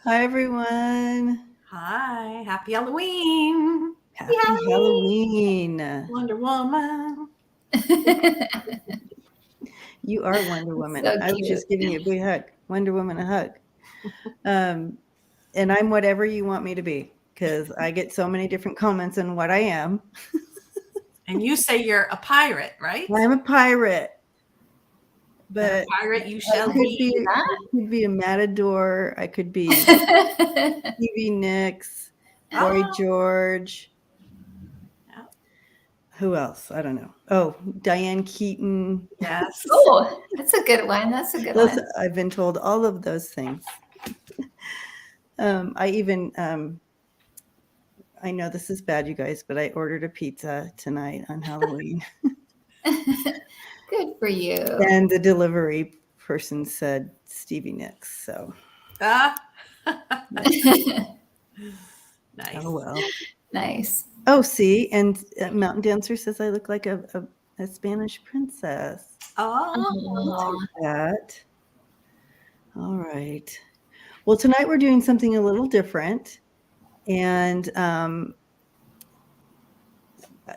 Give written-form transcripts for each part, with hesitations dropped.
Hi, everyone. Hi, happy Halloween. Happy Halloween. Wonder Woman. You are Wonder Woman. So I was cute. just giving you a big hug. Wonder Woman, a hug. And I'm whatever you want me to be because I get so many different comments on what I am. And you say you're a pirate, right? I'm a pirate, And but a pirate you I shall could be. be a matador. I could be Stevie Nicks, Boy Oh, George. yeah. Who else? I don't know. Oh, Diane Keaton. Yes. Oh, that's a good one. That's a good Those, one. I've been told all of those things. I even, I know this is bad, you guys, but I ordered a pizza tonight on Halloween. Good for you. And the delivery person said Stevie Nicks. So, Ah. nice. Nice. Oh, well. Nice. Oh, see. And Mountain Dancer says I look like a Spanish princess. Oh. That. All right. Well, tonight we're doing something a little different. And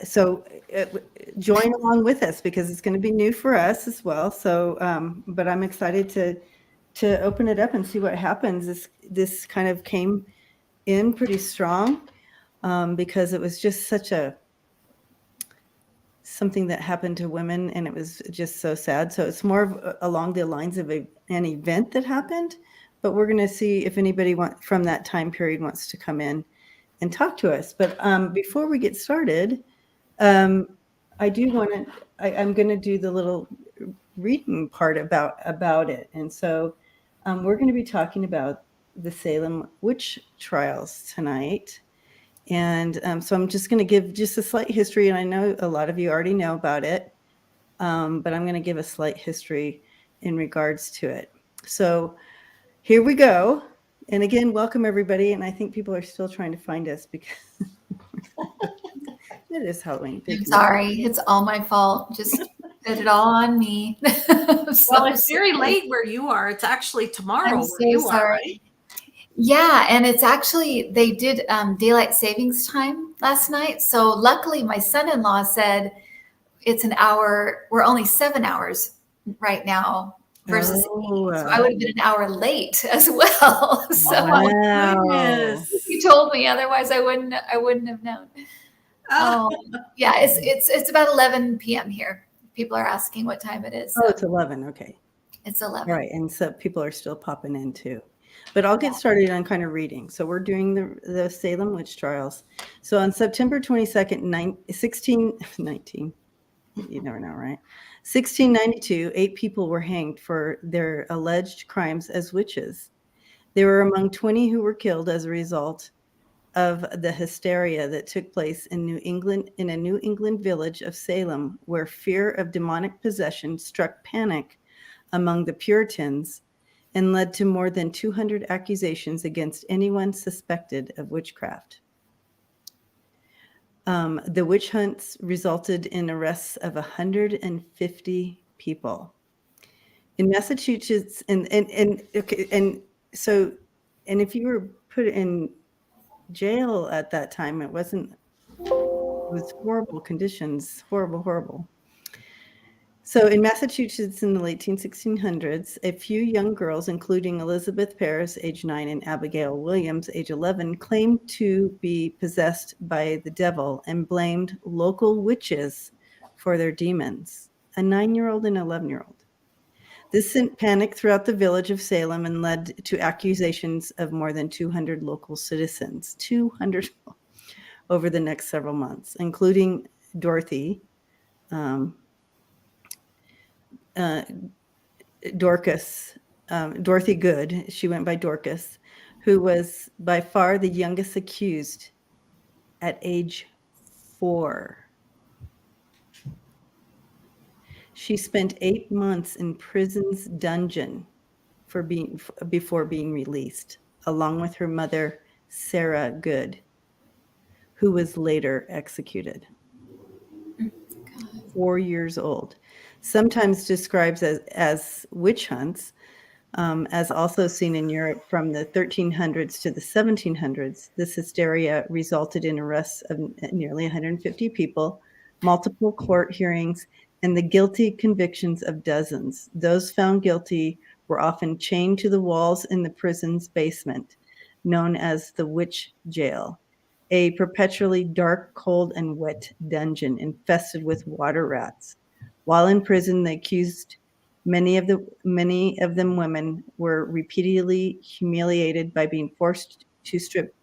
so join along with us because it's going to be new for us as well. So, but I'm excited to open it up and see what happens. This kind of came in pretty strong because it was just such something that happened to women, and it was just so sad. So it's more of along the lines of an event that happened. But we're going to see if anybody from that time period wants to come in and talk to us. But before we get started, I do want to. I'm going to do the little reading part about it, and so we're going to be talking about the Salem witch trials tonight. And so I'm just going to give just a slight history, and I know a lot of you already know about it, but I'm going to give a slight history in regards to it. So here we go. And again, welcome everybody. And I think people are still trying to find us because it is Halloween. I'm sorry. It's all my fault. Just put it all on me. Well, it's very late where you are. It's actually tomorrow I'm where you are, right? Yeah, and it's actually, they did daylight savings time last night. So luckily, my son-in-law said it's an hour. We're only 7 hours right now versus 8. So I would have been an hour late as well. So wow. he told me, otherwise I wouldn't have known. Yeah, it's about 11 p.m. here. People are asking what time it is. So. Oh, it's 11. Okay. It's 11. All right. And so people are still popping in too. But I'll get started on kind of reading. So we're doing the Salem witch trials. So on September 22nd, 1619, you never know, right? 1692, 8 people were hanged for their alleged crimes as witches. They were among 20 who were killed as a result of the hysteria that took place in New England, in a New England village of Salem, where fear of demonic possession struck panic among the Puritans and led to more than 200 accusations against anyone suspected of witchcraft. The witch hunts resulted in arrests of 150 people. In Massachusetts, and if you were put in jail at that time, it was horrible conditions, horrible. So in Massachusetts in the late 1600s, a few young girls, including Elizabeth Parris, age 9, and Abigail Williams, age 11, claimed to be possessed by the devil and blamed local witches for their demons, a 9-year-old and 11-year-old. This sent panic throughout the village of Salem and led to accusations of more than 200 local citizens, 200 over the next several months, including Dorothy, Dorothy Good, she went by Dorcas, who was by far the youngest accused at age 4. She spent 8 months in prison's dungeon before being released, along with her mother, Sarah Good, who was later executed. 4 years old. Sometimes described as witch hunts, As also seen in Europe from the 1300s to the 1700s, this hysteria resulted in arrests of nearly 150 people, multiple court hearings, and the guilty convictions of dozens. Those found guilty were often chained to the walls in the prison's basement, known as the witch jail, a perpetually dark, cold, and wet dungeon infested with water rats. While in prison, the accused, many of them women, were repeatedly humiliated by being forced to strip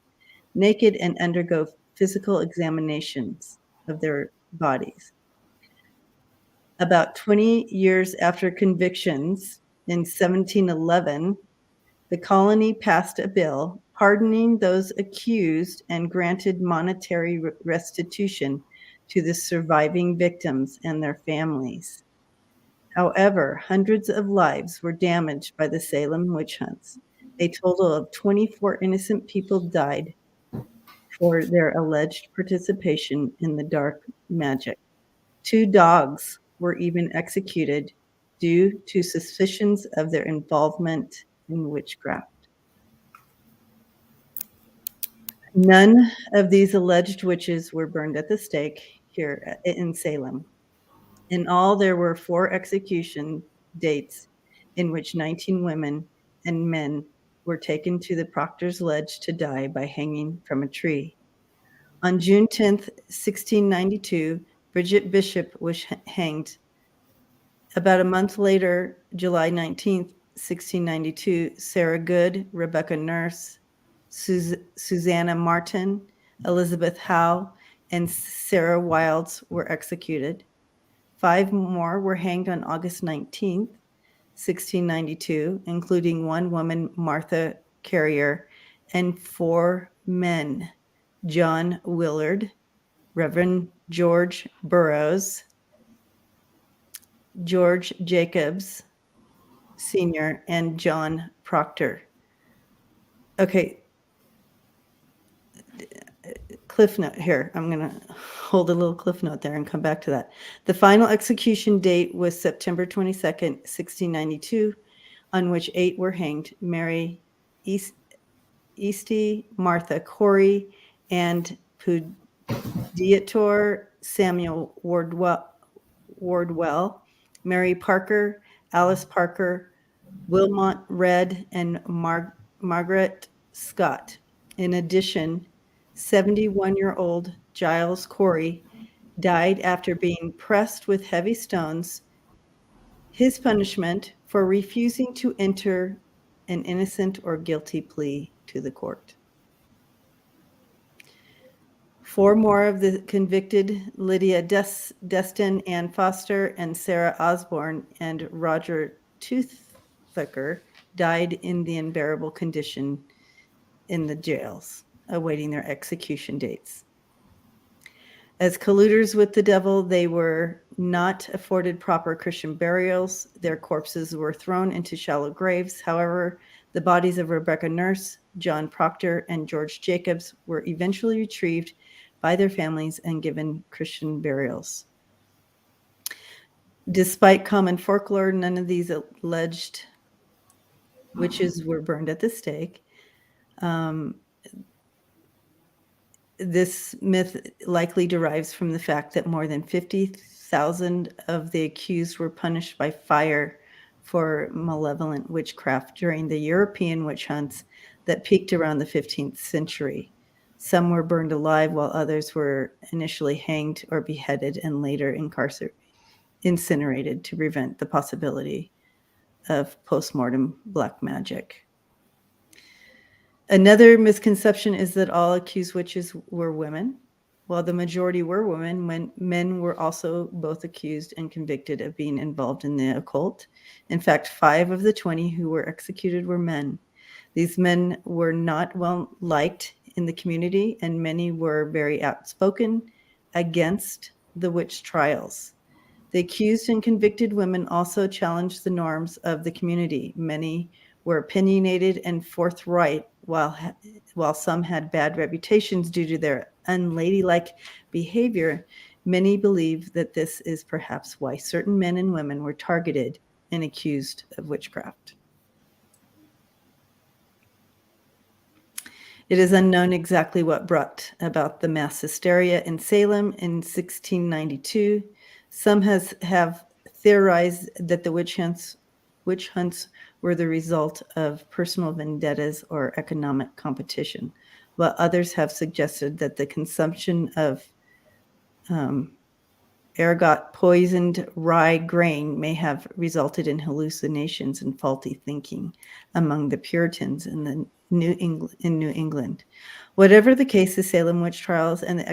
naked and undergo physical examinations of their bodies. About 20 years after convictions, in 1711, the colony passed a bill pardoning those accused and granted monetary restitution to the surviving victims and their families. However, hundreds of lives were damaged by the Salem witch hunts. A total of 24 innocent people died for their alleged participation in the dark magic. 2 dogs were even executed due to suspicions of their involvement in witchcraft. None of these alleged witches were burned at the stake here in Salem. In all, there were 4 execution dates in which 19 women and men were taken to the Proctor's Ledge to die by hanging from a tree. On June 10th, 1692, Bridget Bishop was hanged. About a month later, July 19th, 1692, Sarah Good, Rebecca Nurse, Susanna Martin, Elizabeth Howe, and Sarah Wilds were executed. 5 more were hanged on August 19th, 1692, including 1 woman, Martha Carrier, and 4 men, John Willard, Reverend George Burroughs, George Jacobs Sr., and John Proctor. Okay, cliff note here. I'm going to hold a little cliff note there and come back to that. The final execution date was September 22nd, 1692, on which 8 were hanged: Mary Easty, Martha Corey, and Pudiator Samuel Wardwell, Mary Parker, Alice Parker, Wilmot Red, and Margaret Scott. In addition, 71-year-old Giles Corey died after being pressed with heavy stones, his punishment for refusing to enter an innocent or guilty plea to the court. 4 more of the convicted, Lydia Destin, Ann Foster, and Sarah Osborne, and Roger Toothaker, died in the unbearable condition in the jails, awaiting their execution dates. As colluders with the devil, they were not afforded proper Christian burials. Their corpses were thrown into shallow graves. However, the bodies of Rebecca Nurse, John Proctor, and George Jacobs were eventually retrieved by their families and given Christian burials. Despite common folklore, none of these alleged witches were burned at the stake. This myth likely derives from the fact that more than 50,000 of the accused were punished by fire for malevolent witchcraft during the European witch hunts that peaked around the 15th century. Some were burned alive, while others were initially hanged or beheaded and later incinerated to prevent the possibility of postmortem black magic. Another misconception is that all accused witches were women. While the majority were women, men were also both accused and convicted of being involved in the occult. In fact, 5 of the 20 who were executed were men. These men were not well liked in the community, and many were very outspoken against the witch trials. The accused and convicted women also challenged the norms of the community. Many were opinionated and forthright, while some had bad reputations due to their unladylike behavior. Many believe that this is perhaps why certain men and women were targeted and accused of witchcraft. It is unknown exactly what brought about the mass hysteria in Salem in 1692. Some have theorized that the witch hunts were the result of personal vendettas or economic competition, while others have suggested that the consumption of ergot poisoned rye grain may have resulted in hallucinations and faulty thinking among the Puritans in New England. Whatever the case, the Salem witch trials and the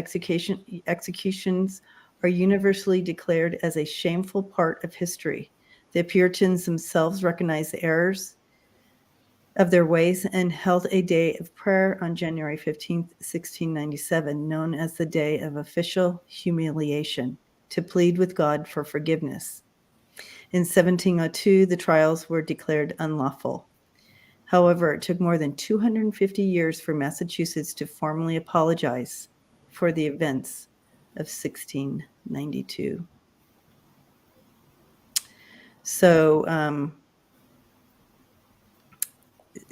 executions are universally declared as a shameful part of history. The Puritans themselves recognized the errors of their ways and held a day of prayer on January 15th, 1697, known as the Day of Official Humiliation, to plead with God for forgiveness. In 1702, the trials were declared unlawful. However, it took more than 250 years for Massachusetts to formally apologize for the events of 1692. So,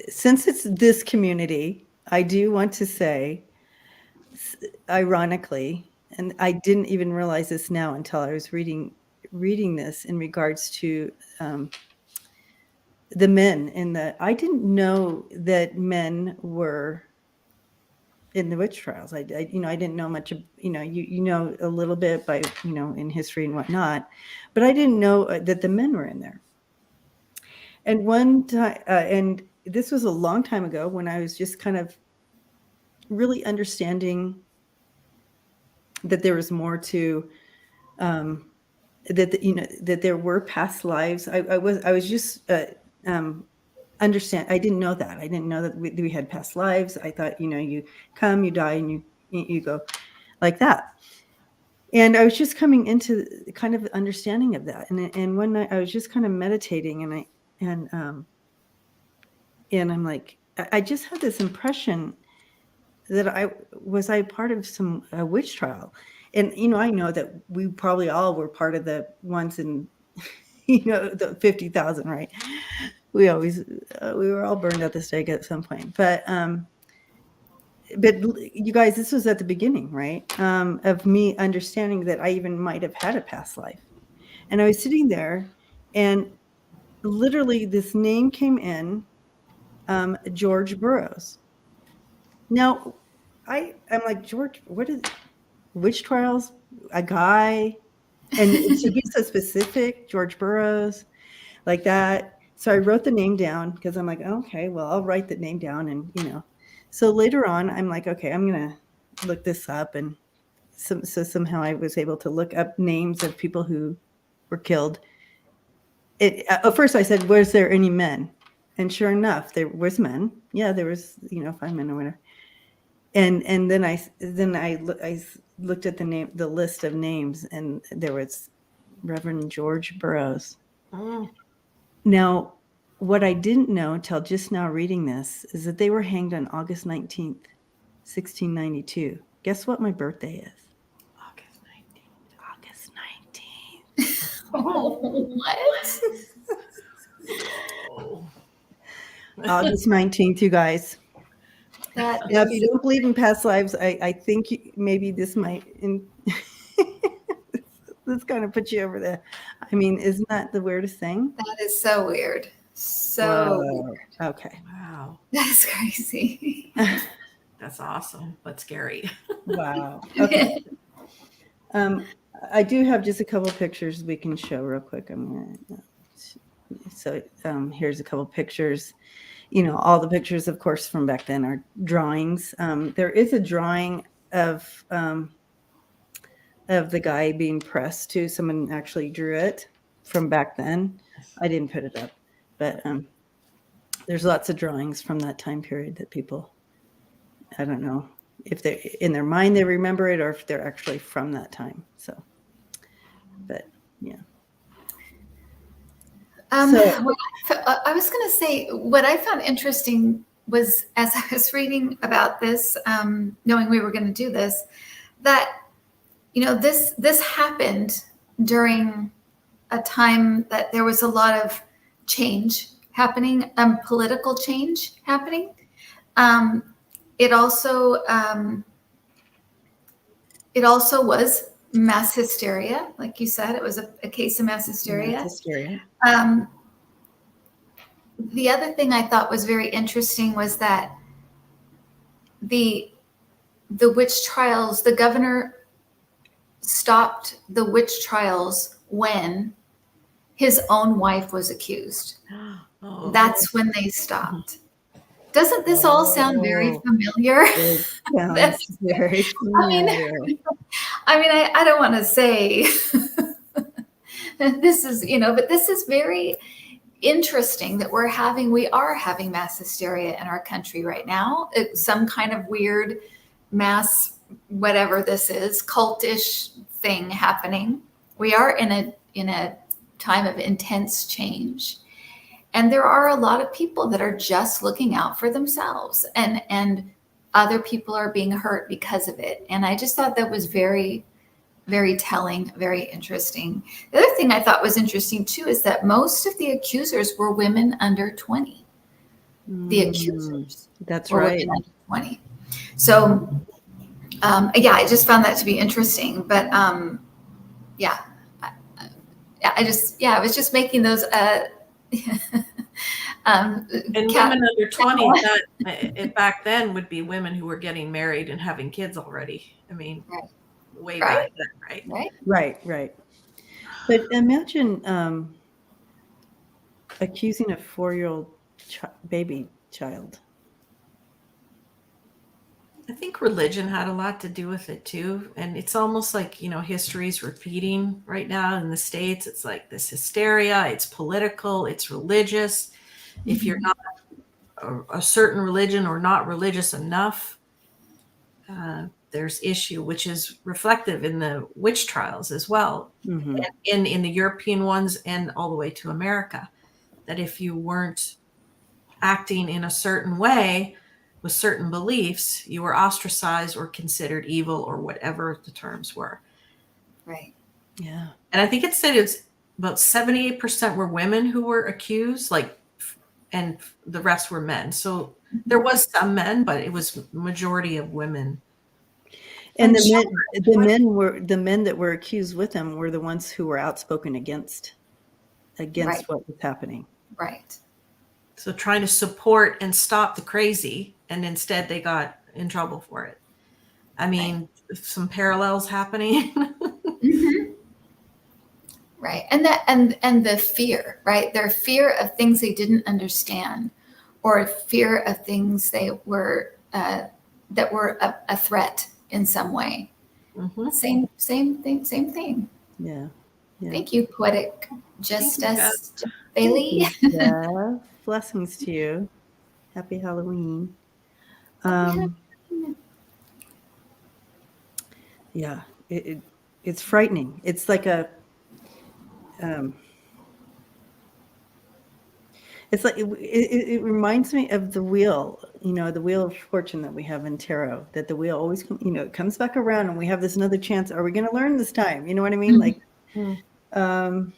since it's this community, I do want to say, ironically, and I didn't even realize this now until I was reading this in regards to the men I didn't know that men were in the witch trials. I didn't know much, you know, a little bit by, in history and whatnot, but I didn't know that the men were in there. And one time, and this was a long time ago when I was just kind of really understanding that there was more to, that there were past lives. I was just understand. I didn't know that. I didn't know that we had past lives. I thought, you come, you die, and you go like that. And I was just coming into kind of understanding of that. And one night I was just kind of meditating, and I'm like, I just had this impression that I part of some witch trial. And, I know that we probably all were part of the ones in, the 50,000, right? We were all burned at the stake at some point. But you guys, this was at the beginning, right? Of me understanding that I even might have had a past life. And I was sitting there, and literally this name came in, George Burroughs. Now, I'm like, George, what is witch trials? A guy? And to be so specific, George Burroughs, like that. So I wrote the name down because I'm like, okay, well, I'll write the name down. And, so later on, I'm like, okay, I'm going to look this up. And so somehow I was able to look up names of people who were killed. At first I said, was there any men? And sure enough, there was men. Yeah, there was, 5 men or whatever. And then I looked at the list of names, and there was Reverend George Burroughs. Oh. Now, what I didn't know until just now reading this is that they were hanged on August 19th, 1692. Guess what my birthday is? August 19th. August 19th. What? Oh. August 19th, you guys. Now, if you don't believe in past lives, I think maybe this might this kind of put you over there. I mean, isn't that the weirdest thing? That is so weird. So weird. Okay. Wow. That's crazy. That's awesome, but scary. Wow. Okay. I do have just a couple pictures we can show real quick. So here's a couple pictures. All the pictures, of course, from back then are drawings. There is a drawing of the guy being pressed too. Someone actually drew it from back then. I didn't put it up, but there's lots of drawings from that time period that people, I don't know if they're in their mind, they remember it, or if they're actually from that time. So, but yeah. I was going to say, what I found interesting was, as I was reading about this, knowing we were going to do this, that, this happened during a time that there was a lot of change happening, political change happening. it also was mass hysteria, like you said. It was a case of mass hysteria. Mass hysteria. The other thing I thought was very interesting was that the witch trials, the governor stopped the witch trials when his own wife was accused. Oh. That's when they stopped. Doesn't this all sound very familiar? It sounds very familiar. I don't want to say this is, but this is very interesting that we are having mass hysteria in our country right now. It's some kind of weird mass, whatever this is, cultish thing happening. We are in a time of intense change. And there are a lot of people that are just looking out for themselves, and other people are being hurt because of it. And I just thought that was very, very telling, very interesting. The other thing I thought was interesting too is that most of the accusers were women under 20. The accusers. That's were right. women under 20. So, I just found that to be interesting. But I was just making those. And women under 20, that back then would be women who were getting married and having kids already. I mean, right. Way back then, right? Right. But imagine accusing a 4-year-old baby child. I think religion had a lot to do with it too. And it's almost like, history's repeating right now in the States. It's like this hysteria, it's political, it's religious. Mm-hmm. If you're not a certain religion or not religious enough, there's issue, which is reflective in the witch trials as well, mm-hmm. and in the European ones and all the way to America, that if you weren't acting in a certain way with certain beliefs, you were ostracized or considered evil or whatever the terms were. Right. Yeah. And I think it said it's about 78% were women who were accused, and the rest were men. So there was some men, but it was majority of women. And the men that were accused with him were the ones who were outspoken against right. what was happening. Right. So trying to support and stop the crazy, and instead they got in trouble for it. I mean, right. Some parallels happening. Mm-hmm. Right. And the fear, right? Their fear of things they didn't understand, or fear of things they were that were a threat in some way. Mm-hmm. Same thing. Yeah. Thank you, Poetic Justice Bailey. Yeah. Blessings to you. Happy Halloween. Yeah, it's frightening. It's like it's like it reminds me of the wheel, the wheel of fortune that we have in tarot, that the wheel always it comes back around and we have this another chance. Are we going to learn this time? You know what I mean? Mm-hmm.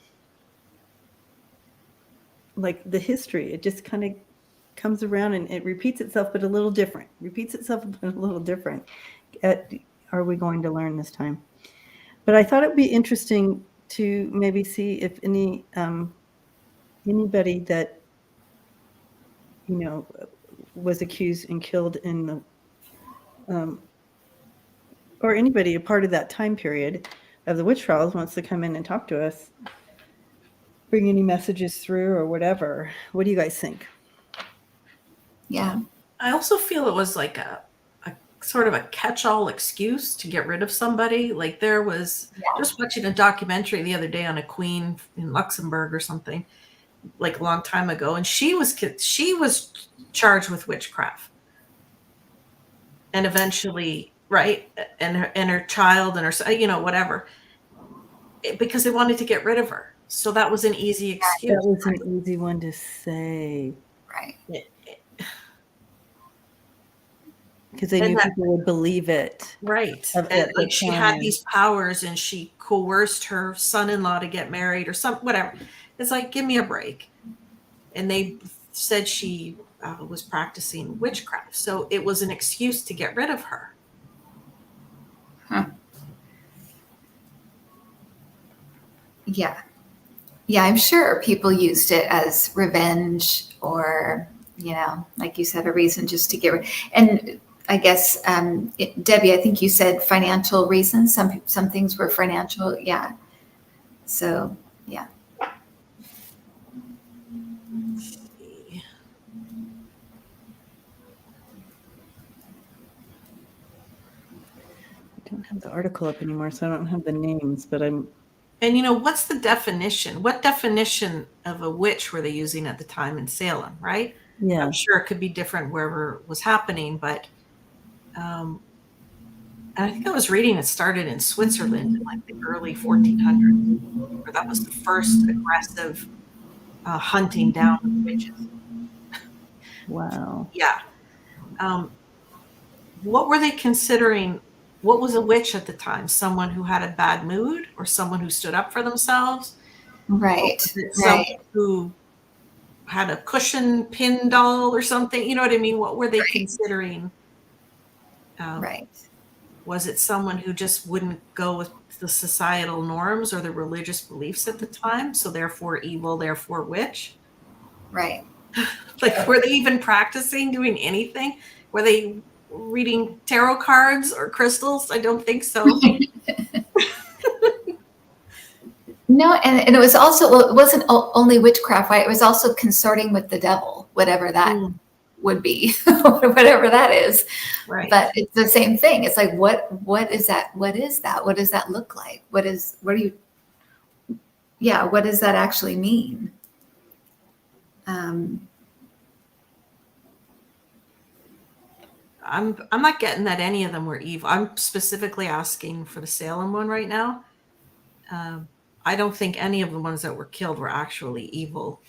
Like the history, it just kind of comes around and it repeats itself, but a little different. Are we going to learn this time? But I thought it'd be interesting to maybe see if anybody that was accused and killed in the or anybody a part of that time period of the witch trials wants to come in and talk to us, bring any messages through or whatever. What do you guys think? Yeah, I also feel it was like a sort of a catch-all excuse to get rid of somebody. Like there was just watching a documentary the other day on a queen in Luxembourg or something, like a long time ago, and she was charged with witchcraft, and eventually, right, and her child and her, whatever, because they wanted to get rid of her. So that was an easy excuse. That was an easy one to say, right? Because they knew people would believe it. Right. And like she had these powers and she coerced her son-in-law to get married or whatever. It's like, give me a break. And they said she was practicing witchcraft. So it was an excuse to get rid of her. Yeah. Yeah, I'm sure people used it as revenge or, like you said, a reason just to get rid. And I guess, Debbie, I think you said financial reasons. Some things were financial. Yeah. So, yeah. Let's see. I don't have the article up anymore, so I don't have the names, but And what's the definition? What definition of a witch were they using at the time in Salem, right? yeah. I'm sure it could be different wherever it was happening, but I think I was reading it started in Switzerland in like the early 1400s, where that was the first aggressive hunting down of witches. Wow. Yeah. What were they considering? What was a witch at the time? Someone who had a bad mood or someone who stood up for themselves? Right. Someone Right. who had a cushion pin doll or something? You know what I mean? What were they considering? Right. Was it someone who just wouldn't go with the societal norms or the religious beliefs at the time? So therefore evil, therefore witch? Right. Like, were they even practicing doing anything? Were they reading tarot cards or crystals? I don't think so. No, and it was also, well, it wasn't only witchcraft, right? It was also consorting with the devil, whatever that would be, whatever that is. Right. But it's the same thing. It's like, what is that? What is that? What does that look like? What does that actually mean? I'm not getting that any of them were evil. I'm specifically asking for the Salem one right now. I don't think any of the ones that were killed were actually evil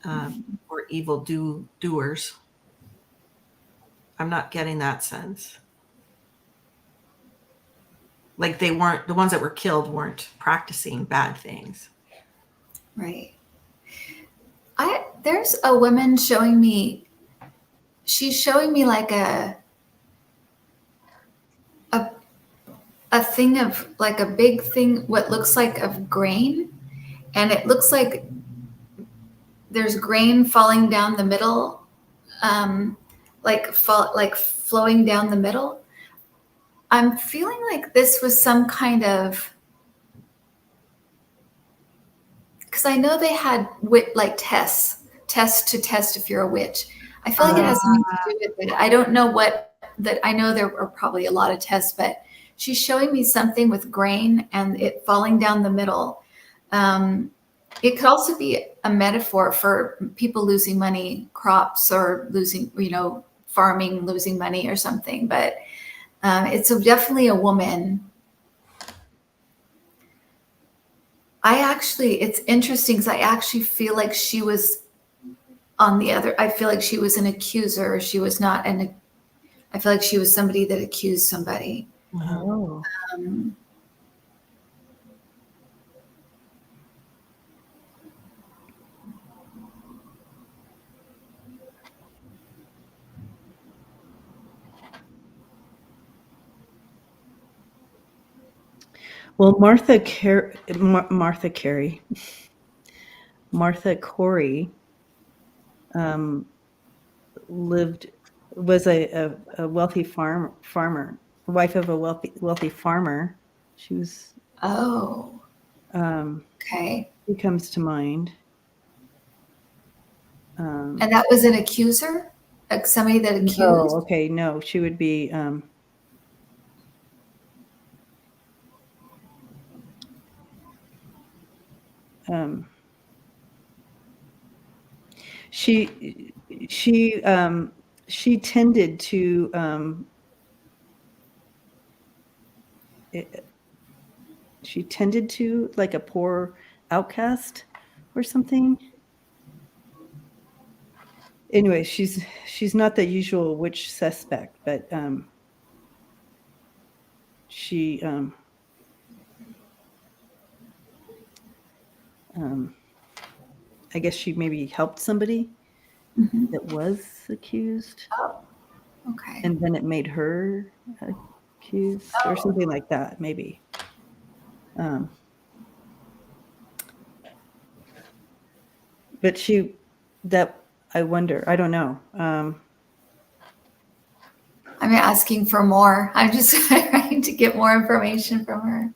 or evil doers. I'm not getting that sense. Like, they weren't, the ones that were killed weren't practicing bad things. Right. There's a woman showing me, she's showing me like a thing of, like a big thing, what looks like of grain. And it looks like there's grain falling down the middle, like flowing down the middle. I'm feeling like this was some kind of, because I know they had like tests to test if you're a witch. I feel like it has something to do with it. I don't know what that. I know there are probably a lot of tests, but she's showing me something with grain and it falling down the middle. It could also be a metaphor for people losing money, crops, or losing, farming, losing money or something. But it's definitely a woman. It's interesting because I actually feel like she was I feel like she was an accuser. She was not I feel like she was somebody that accused somebody. Oh. Well, Martha Corey was a wealthy farmer, wife of a wealthy farmer. She was. Oh. Okay. She comes to mind. And that was an accuser, like somebody that accused. Oh, okay. No, she would be. She tended to like a poor outcast or something. Anyway, she's not the usual witch suspect, but she I guess she maybe helped somebody Mhm. that was accused, Oh, okay. and then it made her accused or Oh, something like that, maybe. Um, but I wonder, I don't know. I'm asking for more. I'm just trying to get more information from her.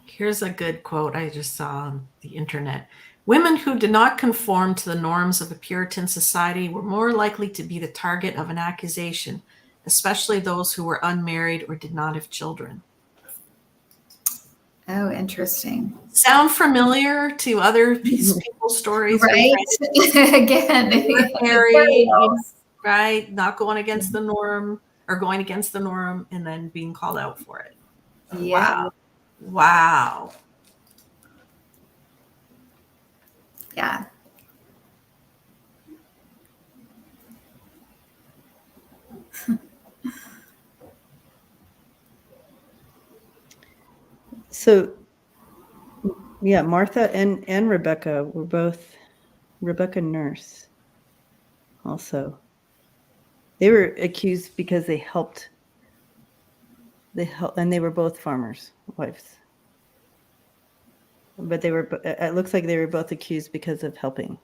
Here's a good quote I just saw on the internet. Women who did not conform to the norms of a Puritan society were more likely to be the target of an accusation, especially those who were unmarried or did not have children. Oh, interesting. Sound familiar to other people's stories? Right? Again, Married, right? Not going against the norm or going against the norm and then being called out for it. yeah. Wow. Wow. Yeah. So yeah, Martha and Rebecca were both Rebecca Nurse also. They were accused because they helped, and they were both farmers' wives. But it looks like they were both accused because of helping.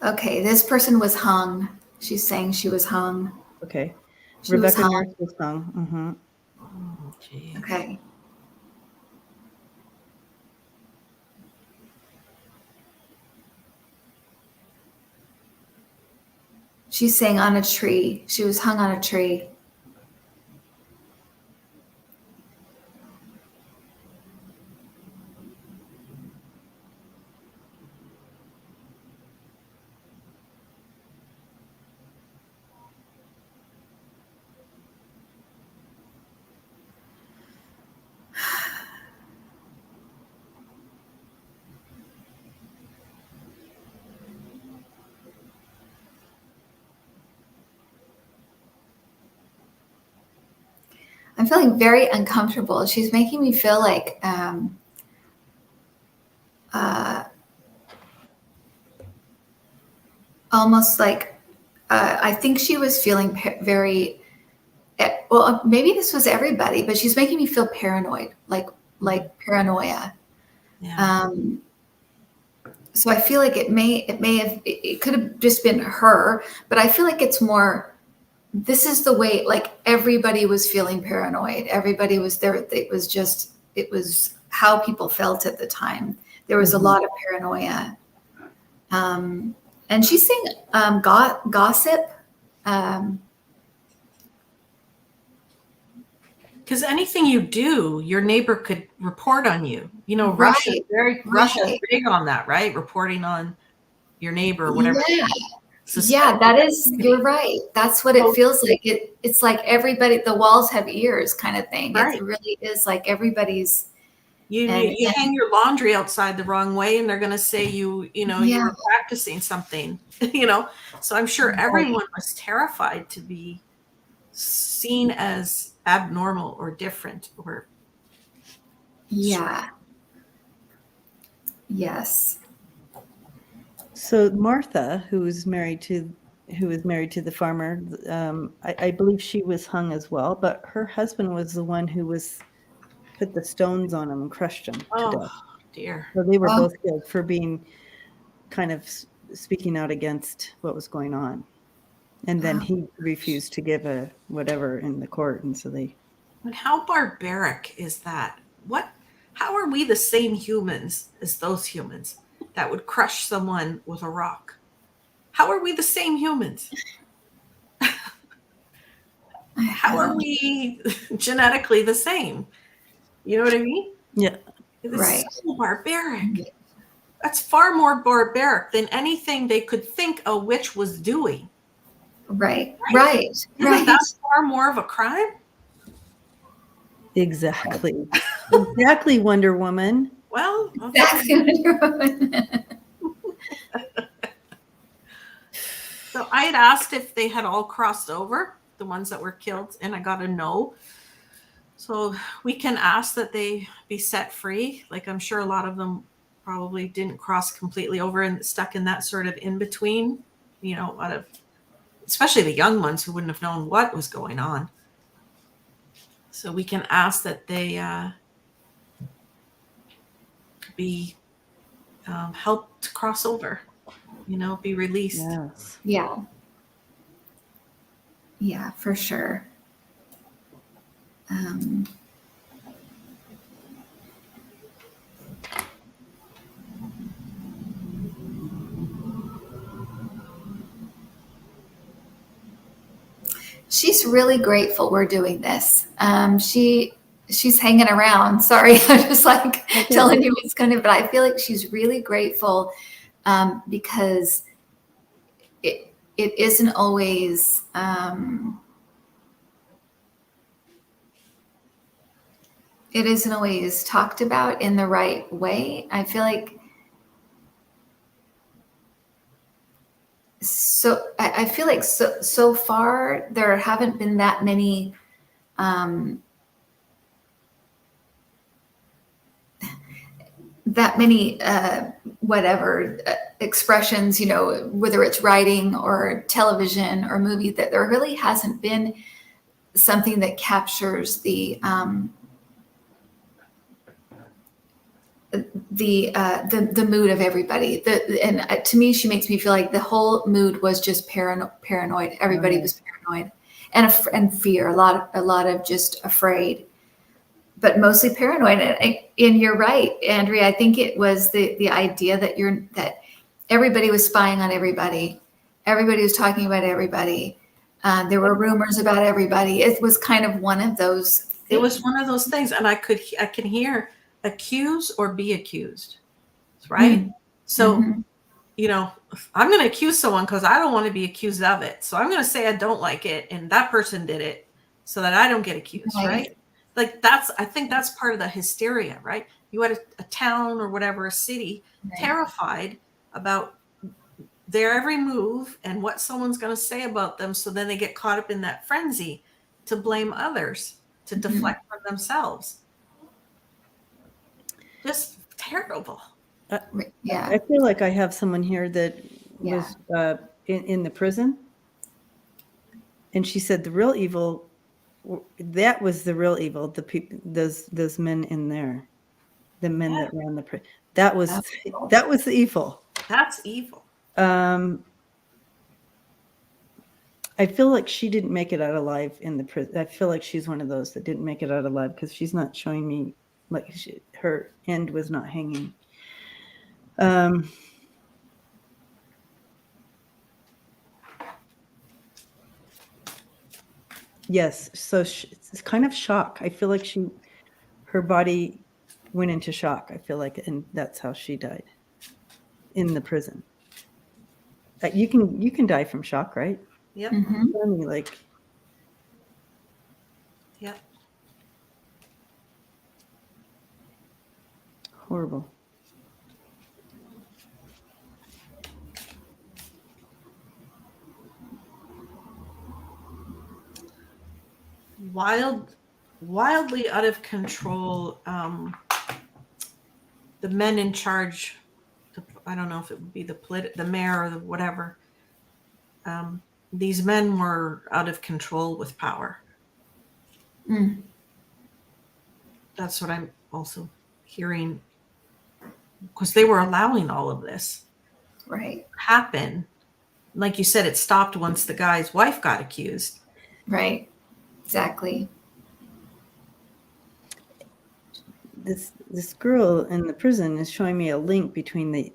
Okay, this person was hung. She's saying she was hung. Okay. She was Rebecca hung. Nurse was hung. Mm-hmm. Oh, geez. Okay. She's saying on a tree. She was hung on a tree. I'm feeling very uncomfortable. She's making me feel like almost like I think she was feeling very well. Maybe this was everybody, but she's making me feel paranoid, like paranoia. Yeah. So I feel like it could have just been her, but I feel like it's more. This is the way, like everybody was feeling paranoid. Everybody was there. It was how people felt at the time. There was a lot of paranoia. And she's saying gossip. Because anything you do, your neighbor could report on you. You know, Right, Russia's right. big on that, right? Reporting on your neighbor or whatever. Yeah, Suspect. yeah, that is, you're right. That's what it feels like. It's like everybody, the walls have ears kind of thing. Right. It really is like everybody's. You hang your laundry outside the wrong way, and they're going to say you Yeah. were practicing something, So I'm sure everyone was terrified to be seen as abnormal or different or. Yeah. Yes. So Martha, who was married to the farmer, I believe she was hung as well, but her husband was the one who put the stones on him and crushed him to death. Dear. So they were Oh. both killed for being kind of speaking out against what was going on. And then he refused to give a whatever in the court, and so they. But how barbaric is that? How are we the same humans as those humans that would crush someone with a rock? How are we the same humans? How are we genetically the same? You know what I mean? Yeah. It's so barbaric. That's far more barbaric than anything they could think a witch was doing. Right. Isn't that far more of a crime? Exactly. Exactly, Wonder Woman. Well, exactly. Wonder Woman. So I had asked if they had all crossed over, the ones that were killed, and I got a no. So we can ask that they be set free. Like, I'm sure a lot of them probably didn't cross completely over and stuck in that sort of in between, out of, especially the young ones who wouldn't have known what was going on. So we can ask that they be helped to cross over, be released. Yes. Yeah. Yeah, for sure. She's really grateful we're doing this. She's hanging around. Sorry, I'm just like telling you what's going to, but I feel like she's really grateful because it isn't always talked about in the right way. I feel like so far there haven't been that many expressions, whether it's writing or television or movie, that there really hasn't been something that captures the mood of everybody. And to me, she makes me feel like the whole mood was just paranoid. Everybody was paranoid and fear. A lot of just afraid, but mostly paranoid. And you're right, Andrea. I think it was the idea that everybody was spying on everybody. Everybody was talking about everybody. There were rumors about everybody. It was kind of one of those things. It was one of those things, and I can hear accuse or be accused, right? Mm-hmm. So, I'm going to accuse someone because I don't want to be accused of it. So I'm going to say I don't like it, and that person did it so that I don't get accused, right? Like I think that's part of the hysteria, right? You had a town or whatever, a city, terrified about their every move and what someone's going to say about them. So then they get caught up in that frenzy to blame others, to deflect from themselves. Just terrible. I feel like I have someone here that was in the prison, and she said the real evil, that was the real evil. The people, those men in there, the men that ran the prison. That was the evil. That's evil. I feel like she didn't make it out alive in the prison. I feel like she's one of those that didn't make it out alive because she's not showing me like her end was not hanging. Yes, so it's kind of shock. I feel like her body went into shock. I feel like, and that's how she died in the prison. You can die from shock, right? Yep. Like. Yep. Horrible. Wildly out of control. The men in charge, I don't know if it would be the mayor or the whatever. These men were out of control with power. That's what I'm also hearing, because they were allowing all of this happen. Like you said, it stopped once the guy's wife got accused. Right. Exactly. This girl in the prison is showing me a link between the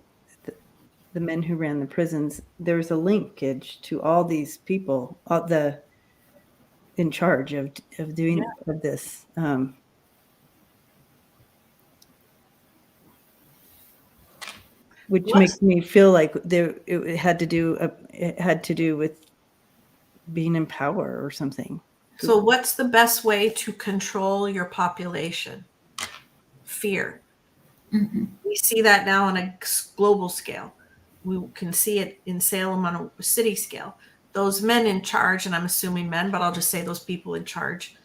men who ran the prisons. There's a linkage to all these people, in charge of doing of this. Which makes me feel like it had to do with being in power or something. So what's the best way to control your population? Fear. We see that now on a global scale. We can see it in Salem on a city scale. Those men in charge, and I'm assuming men, but I'll just say those people in charge,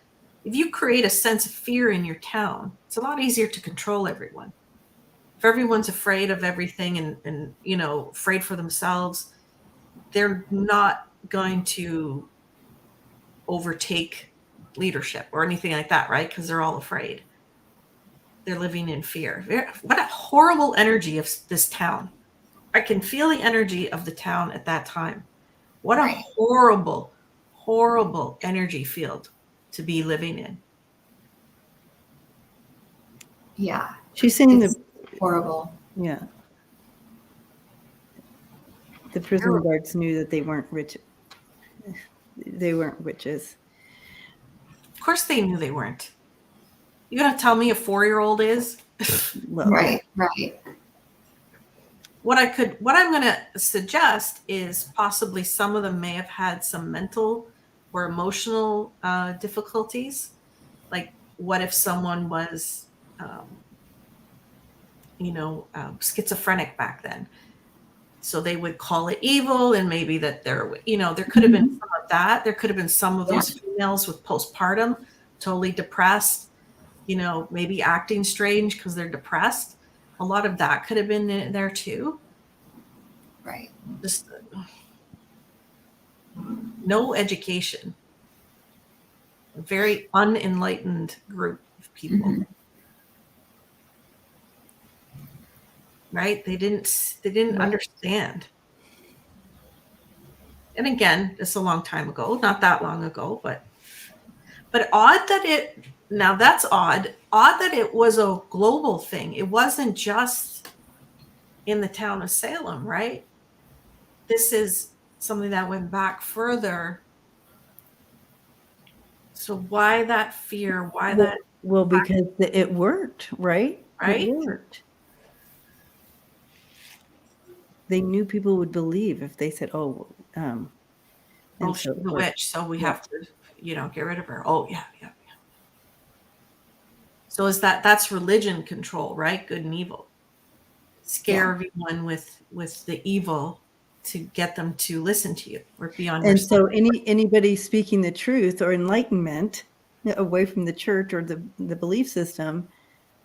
if you create a sense of fear in your town, it's a lot easier to control everyone. If everyone's afraid of everything and afraid for themselves, they're not going to overtake leadership or anything like that, right? Because they're all afraid. They're living in fear. What a horrible energy of this town. I can feel the energy of the town at that time. What a Right. horrible, horrible energy field to be living in. Yeah. She's saying It's horrible. yeah. The prison guards knew that they weren't rich. They weren't witches. Of course they knew they weren't. You gonna tell me a 4-year-old is? Well, Right. Right. What I'm gonna suggest is possibly some of them may have had some mental or emotional difficulties. Like, what if someone was, schizophrenic back then? So they would call it evil, and maybe that there could have been some of that. There could have been some of those females with postpartum, totally depressed, maybe acting strange because they're depressed. A lot of that could have been there too. Right. Just no education. A very unenlightened group of people. Mm-hmm. Right? They didn't understand. And again, it's a long time ago, not that long ago, but odd that that's odd. Odd that it was a global thing. It wasn't just in the town of Salem, right? This is something that went back further. So why that fear? Why that? Well, because it worked, right? Right? It worked. They knew people would believe if they said, "Oh, and she's a witch, so we have to, get rid of her." Oh, yeah. So is that's religion control, right? Good and evil. Scare everyone with the evil to get them to listen to you or be on. And so anybody speaking the truth or enlightenment away from the church or the belief system,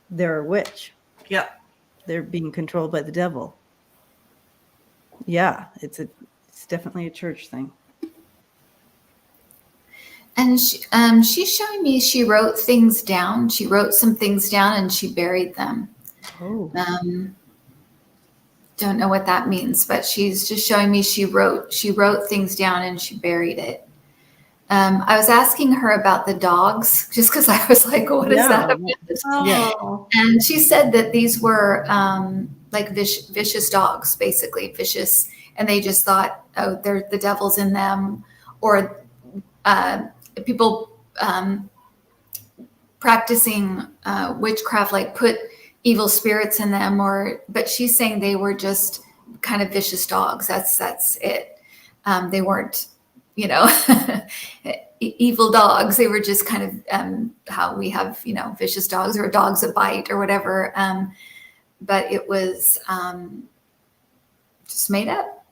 they're a witch. Yep. They're being controlled by the devil. Yeah, it's definitely a church thing. And she's showing me she wrote things down. She wrote some things down and she buried them. Oh. Don't know what that means, but she's just showing me she wrote things down and she buried it. I was asking her about the dogs just because I was like, what is that about? Oh. And she said that these were like vicious dogs, basically vicious. And they just thought, oh, they're the devil's in them, or people practicing witchcraft like put evil spirits in them, but she's saying they were just kind of vicious dogs. That's it. They weren't, evil dogs. They were just kind of how we have, vicious dogs or dogs that bite or whatever. But it was just made up.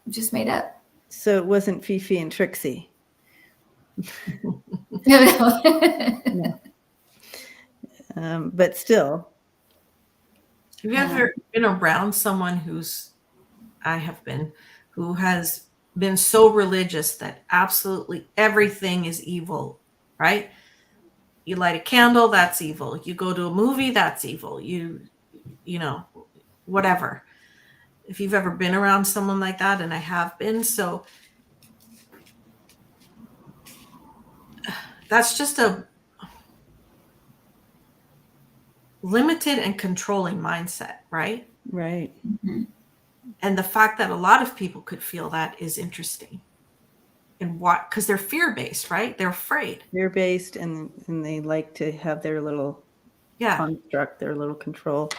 So it wasn't Fifi and Trixie. No. But still. Have you ever been around someone who has been so religious that absolutely everything is evil, right? You light a candle, that's evil. You go to a movie, that's evil. You whatever. If you've ever been around someone like that, and I have been, so that's just a limited and controlling mindset, right? Right. Mm-hmm. And the fact that a lot of people could feel that is interesting. And why? Because they're fear-based, right? They're afraid. Fear-based, and they like to have their little construct, their little control.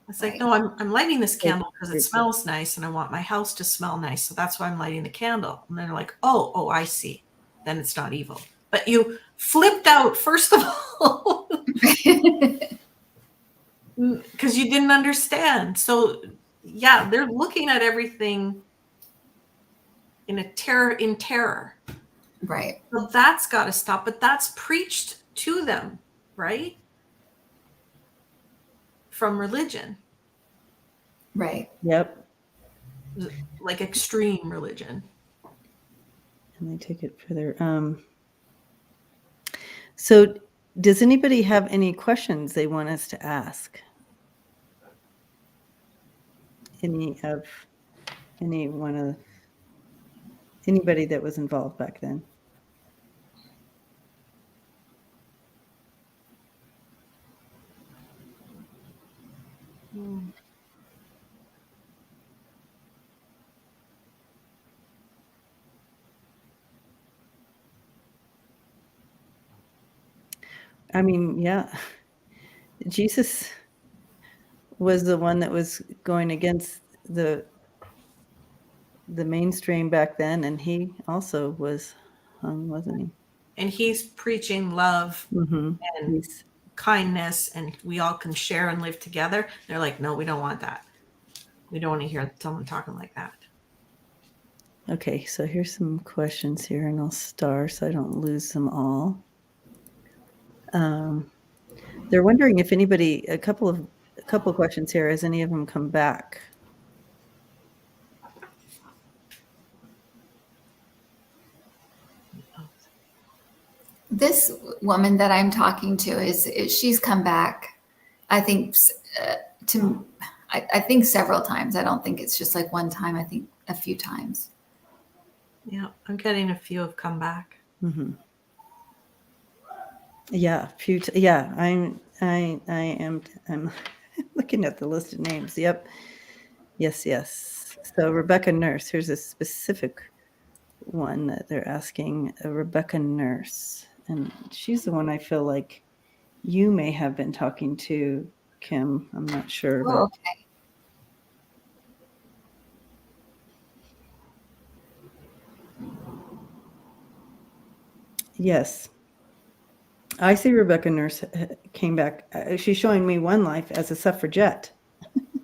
It's like, no, I'm lighting this candle because it smells nice and I want my house to smell nice. So that's why I'm lighting the candle. And they're like, oh, I see. Then it's not evil. But you flipped out, first of all, because you didn't understand. So yeah, they're looking at everything in terror. Right. So that's got to stop. But that's preached to them, right? From religion, Right. Yep. like extreme religion. And they take it further. So does anybody have any questions they want us to ask? Anybody that was involved back then? I mean, yeah. Jesus was the one that was going against the mainstream back then, and he also was hung, wasn't he? And he's preaching love and He's- kindness, and we all can share and live together. They're like, no, we don't want that. We don't want to hear someone talking like that. Okay, so here's some questions here, and I'll star so I don't lose them all. They're wondering if anybody, a couple of questions here, has any of them come back? This woman that I'm talking to is she's come back, I think, I think several times. I don't think it's just like one time. I think a few times. Yeah, I'm getting a few have come back. Mm-hmm. Yeah, yeah. I'm looking at the list of names. Yep. Yes. So Rebecca Nurse. Here's a specific one that they're asking. Rebecca Nurse, and she's the one I feel like you may have been talking to, Kim. I'm not sure. Oh, okay. Yes. I see Rebecca Nurse came back. She's showing me one life as a suffragette.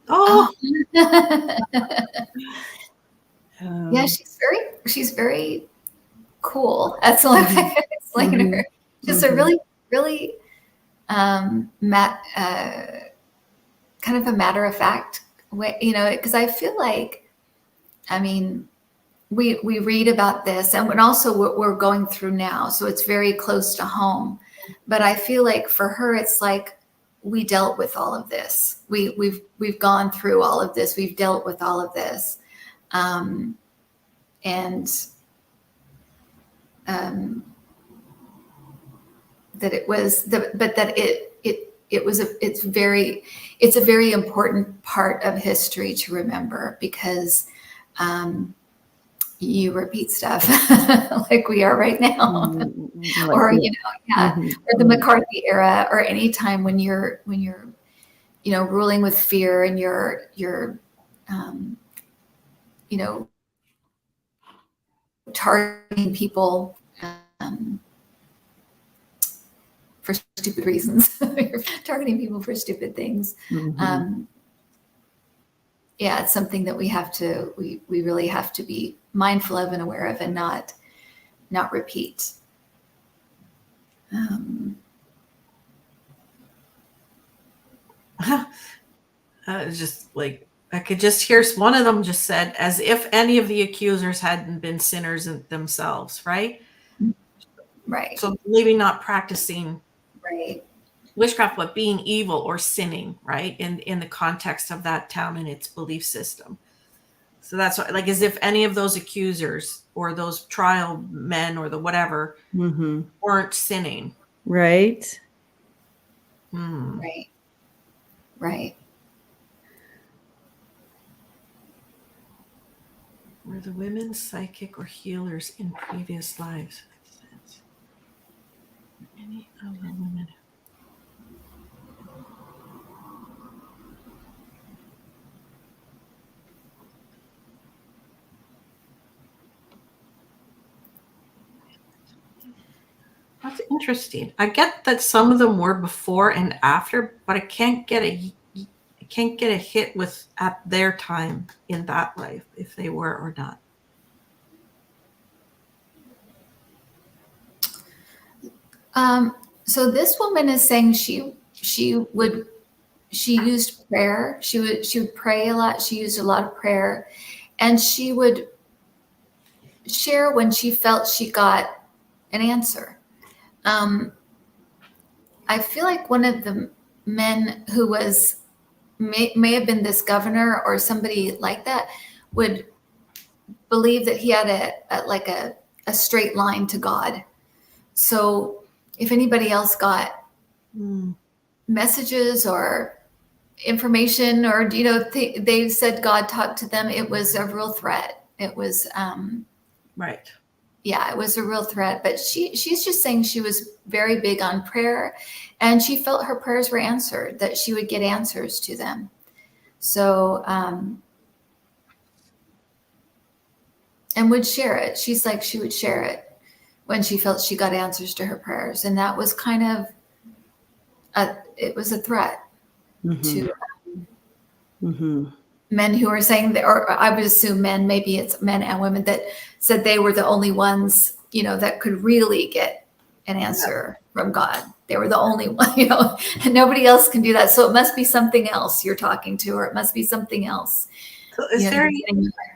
Oh, Yeah, she's very cool. That's all I can explain her. Just a really, really kind of a matter of fact way, because I feel like, I mean, we read about this and also what we're going through now, so it's very close to home. But I feel like for her, it's like we dealt with all of this. We've gone through all of this. We've dealt with all of this, and that it was but that it's a very important part of history to remember, because you repeat stuff like we are right now, or or the McCarthy era, or any time when you're ruling with fear, and you're targeting people for stupid reasons. You're targeting people for stupid things. Yeah, it's something that we really have to be mindful of and aware of, and not repeat. it's just like, I could just hear one of them just said, as if any of the accusers hadn't been sinners themselves, right? Right. So maybe not practicing Right. witchcraft, but being evil or sinning, right? In the context of that town and its belief system. So that's what, like, as if any of those accusers or those trial men or the whatever weren't sinning. Right. Right. Right. Were the women psychic or healers in previous lives? Any of the women? That's interesting. I get that some of them were before and after, but I can't get a hit with at their time in that life if they were or not. So this woman is saying she used prayer. She would pray a lot. She used a lot of prayer, and she would share when she felt she got an answer. I feel like one of the men who was may have been this governor or somebody like that would believe that he had a straight line to God. So if anybody else got messages or information, or they said God talked to them, it was a real threat. It was Right. yeah, it was a real threat. But she's just saying she was very big on prayer, and she felt her prayers were answered, that she would get answers to them. So and would share it. She's like, she would share it when she felt she got answers to her prayers, and that was kind of it was a threat to men who are saying that, or I would assume men, maybe it's men and women, that said they were the only ones, that could really get an answer from God. They were the only one, and nobody else can do that. So it must be something else you're talking to, or it must be something else. So it's very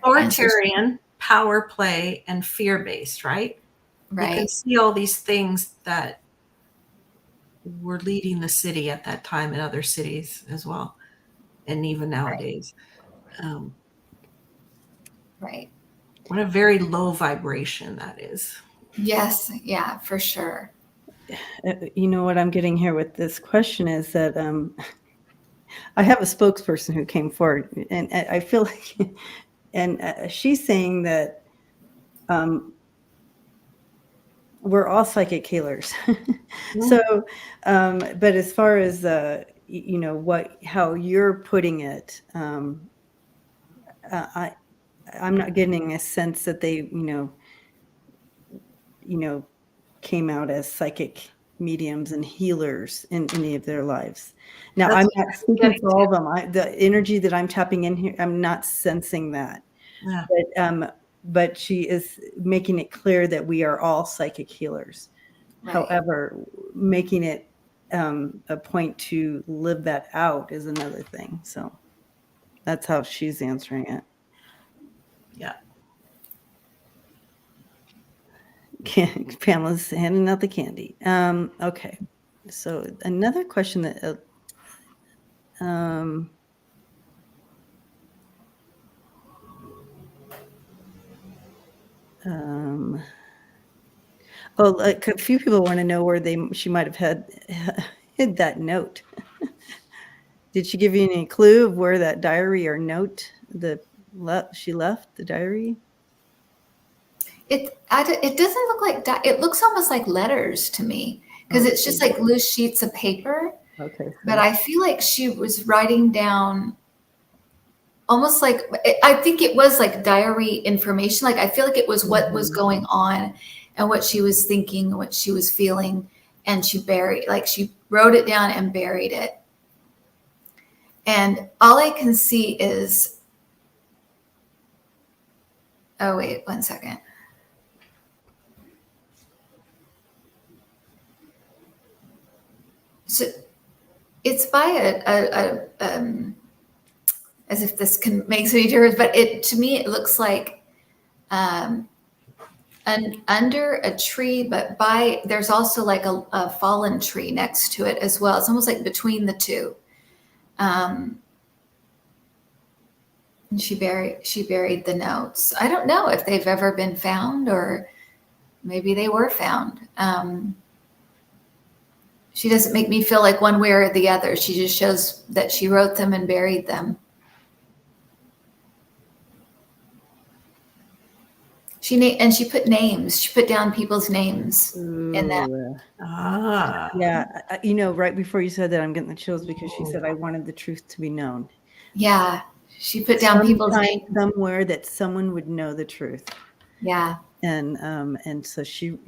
authoritarian, power play, and fear-based, right? Right. You can see all these things that were leading the city at that time and other cities as well. And even nowadays. Right. What a very low vibration that is. Yes. Yeah, for sure. What I'm getting here with this question is that I have a spokesperson who came forward, and I feel like, and she's saying that we're all psychic healers. So, but as far as how you're putting it, I'm not getting a sense that they, came out as psychic mediums and healers in any of their lives. Now, I'm not speaking for all of them. The energy that I'm tapping in here, I'm not sensing that. Yeah. But she is making it clear that we are all psychic healers. Right. However, making it a point to live that out is another thing. So that's how she's answering it. Yeah. Pamela's handing out the candy. Okay. So another question that a few people want to know where she might have hid that note. Did she give you any clue of where that diary or note she left the diary? It doesn't look like it looks almost like letters to me, because it's just like loose sheets of paper. Okay. But I feel like she was writing down almost like, I think it was like diary information. Like I feel like it was what was going on and what she was thinking, what she was feeling, and she wrote it down and buried it. And all I can see is, oh wait, 1 second. So it's by as if this can make any difference, but to me it looks like under a tree, but there's also like a fallen tree next to it as well. It's almost like between the two. And she buried the notes. I don't know if they've ever been found, or maybe they were found. She doesn't make me feel like one way or the other. She just shows that she wrote them and buried them. She put names. She put down people's names in that. Yeah. Right before you said that, I'm getting the chills because she said, I wanted the truth to be known. Yeah. She put down people's names. Somewhere that someone would know the truth. Yeah. And so she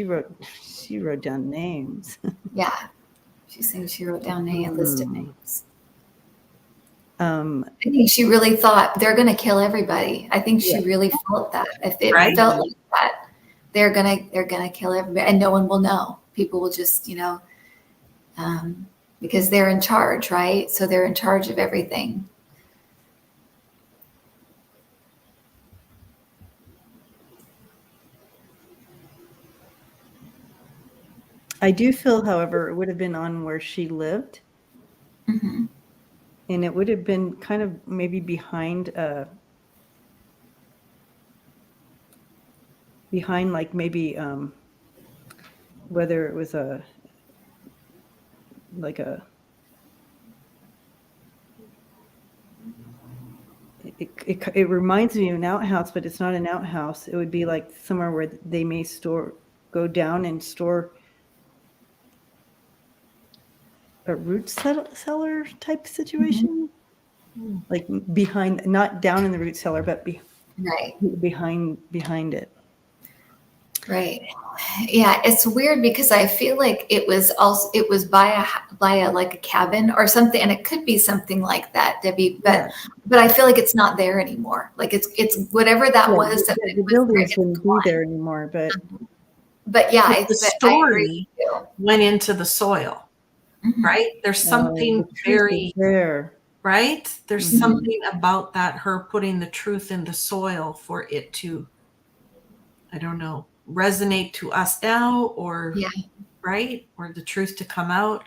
wrote down names. Yeah. She's saying she wrote down a list of names. I think she really thought they're going to kill everybody. I think she really felt that. If it felt like that, they're gonna kill everybody, and no one will know. people will just, because they're in charge, right? So they're in charge of everything. I do feel, however, it would have been on where she lived. Mm-hmm. And it would have been kind of maybe behind like maybe whether it was it reminds me of an outhouse, but it's not an outhouse. It would be like somewhere where they may go down and store a root cellar type situation. Mm-hmm. Like behind, not down in the root cellar, but Right. behind it. Right. Yeah, it's weird because I feel like it was by a like a cabin or something, and it could be something like that, Debbie. But I feel like it's not there anymore. Like it's whatever that was. The buildings wouldn't be there anymore. But yeah, the story went into the soil, mm-hmm. right? There's something very there, right? There's Mm-hmm. something about that, her putting the truth in the soil for it to, I don't know, resonate to us now, or right, or the truth to come out.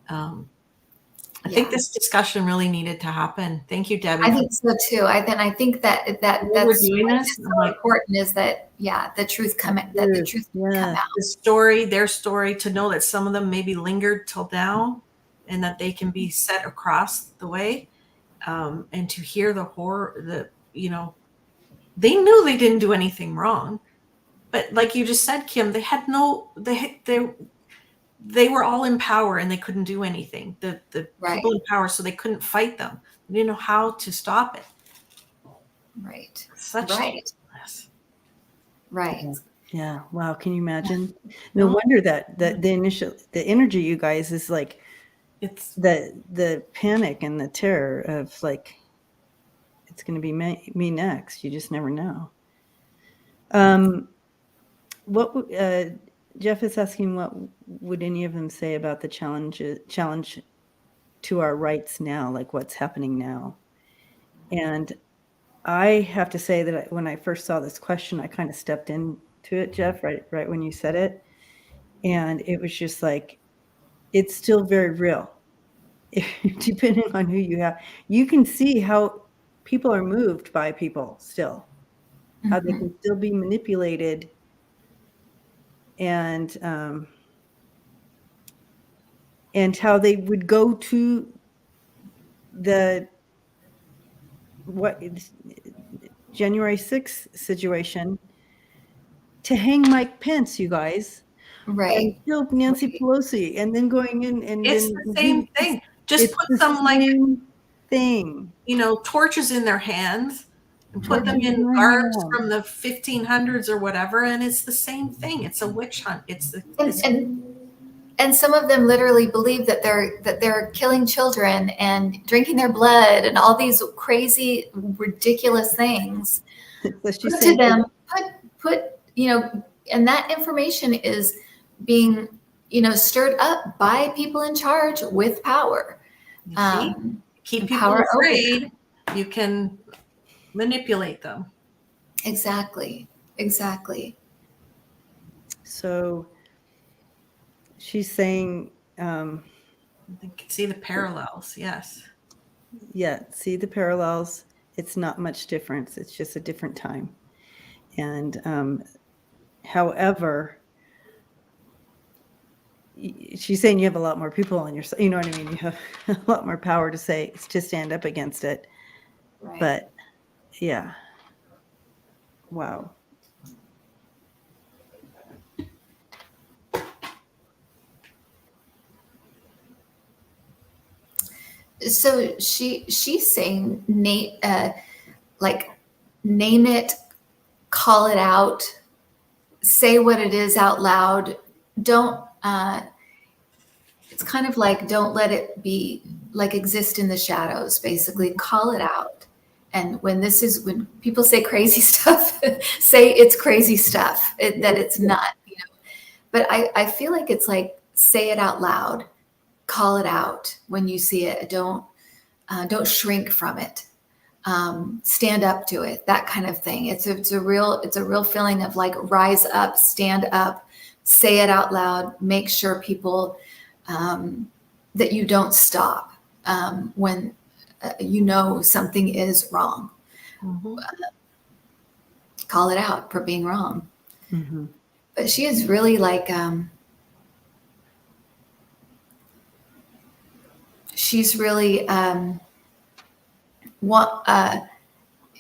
I think this discussion really needed to happen. Thank you, Debbie. I think so too. I think that's so important is that the truth come out. The story, their story, to know that some of them maybe lingered till now, and that they can be set across the way, and to hear the horror, they knew they didn't do anything wrong. But like you just said, Kim, they had they were all in power and they couldn't do anything. The people in power, so they couldn't fight them. They didn't know how to stop it. Right. Such right. Yeah. Wow. Can you imagine? No wonder that the energy, you guys, is like it's the panic and the terror of like it's going to be me next. You just never know. What Jeff is asking, what would any of them say about the challenge to our rights now, like what's happening now? And I have to say that when I first saw this question, I kind of stepped into it, Jeff, right when you said it. And it was just like, it's still very real. Depending on who you have, you can see how people are moved by people still, how they can still be manipulated. And how they would go to January 6th situation to hang Mike Pence, you guys, right? And kill Nancy Pelosi, and then going in and it's the same thing. Just put some torches in their hands and put them in garbs from the 1500s or whatever, and it's the same thing. It's a witch hunt. And some of them literally believe that they're killing children and drinking their blood and all these crazy, ridiculous things. And that information is being, stirred up by people in charge with power. Keep people afraid. You can manipulate them. Exactly. So she's saying, I can see the parallels. Yes. Yeah. See the parallels. It's not much difference. It's just a different time. And, however, she's saying you have a lot more people on your side. You know what I mean? You have a lot more power to stand up against it. Right. But yeah. Wow. So she's saying, name it, call it out, say what it is out loud. Don't. It's kind of like don't let it be like exist in the shadows. Basically, call it out. And when people say crazy stuff, say it's crazy stuff. That it's not. But I feel like it's like, say it out loud, call it out when you see it. Don't shrink from it. Stand up to it, that kind of thing. It's a real feeling of like, rise up, stand up, say it out loud, make sure people, that you don't stop, when you know something is wrong. Mhm. Call it out for being wrong. Mm-hmm. But she is really like, she's really,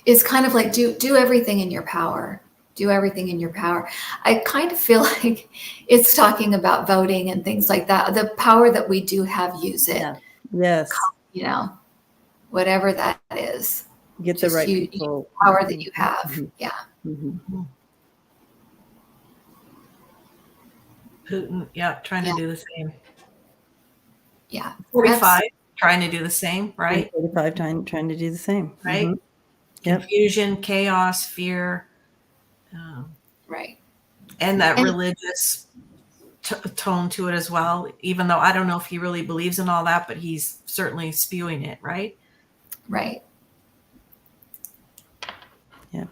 it's kind of like, do everything in your power. Do everything in your power. I kind of feel like it's talking about voting and things like that. The power that we do have, use it. Yeah. Yes. You know, whatever that is. Get the Just right use people. the power that you have. Mhm. Yeah. Mm-hmm. Putin, yeah, trying to Yeah. do the same. Yeah. 45, trying to do the same, right? 45 trying to do the same. Right? Mm-hmm. Yep. Confusion, chaos, fear, Right. and that And- religious tone to it as well. Even though I don't know if he really believes in all that, but he's certainly spewing it, right? Right. Yeah.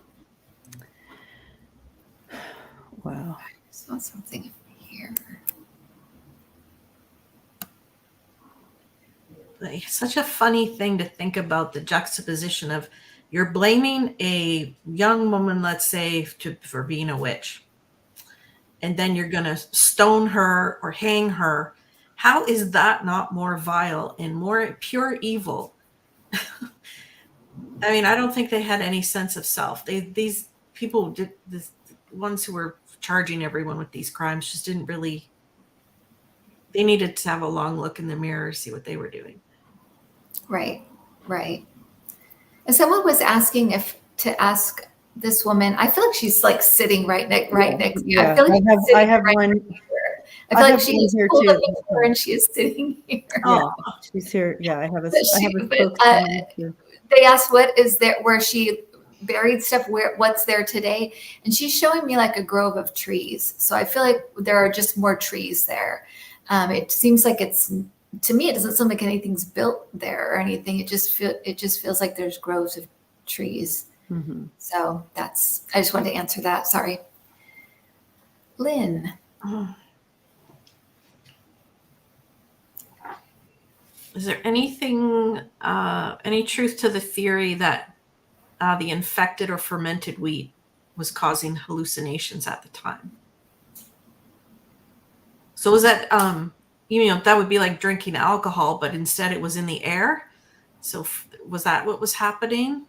Wow. I saw something here. It's such a funny thing to think about, the juxtaposition of, you're blaming a young woman, let's say, for being a witch, and then you're going to stone her or hang her. How is that not more vile and more pure evil? I mean, I don't think they had any sense of self. These people did this, the ones who were charging everyone with these crimes just didn't really. They needed to have a long look in the mirror to see what they were doing. Right. Right. And someone was asking to ask this woman. I feel like she's like sitting right next to me. Yeah. I feel like I have one. I feel like have she one is here pulled too. up next to her and she is sitting here. Yeah, she's here. Yeah, I have a. They asked what is there where she buried stuff. What's there today? And she's showing me like a grove of trees. So I feel like there are just more trees there. It seems like to me, it doesn't seem like anything's built there or anything. It just feels like there's groves of trees. Mm-hmm. So I just wanted to answer that. Sorry. Lynn. Is there anything, any truth to the theory that the infected or fermented wheat was causing hallucinations at the time? So was that, that would be like drinking alcohol, but instead it was in the air? So was that what was happening?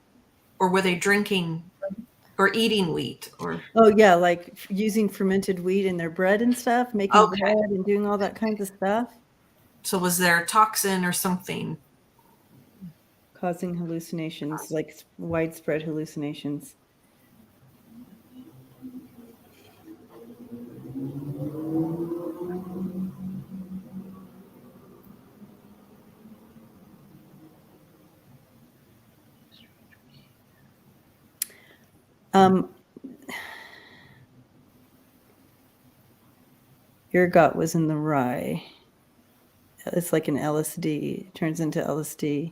Or were they drinking or eating wheat? Or Oh yeah, like using fermented wheat in their bread and stuff, making bread and doing all that kinds of stuff. So was there a toxin or something causing hallucinations, like widespread hallucinations? Your gut was in the rye. It's like an LSD, it turns into LSD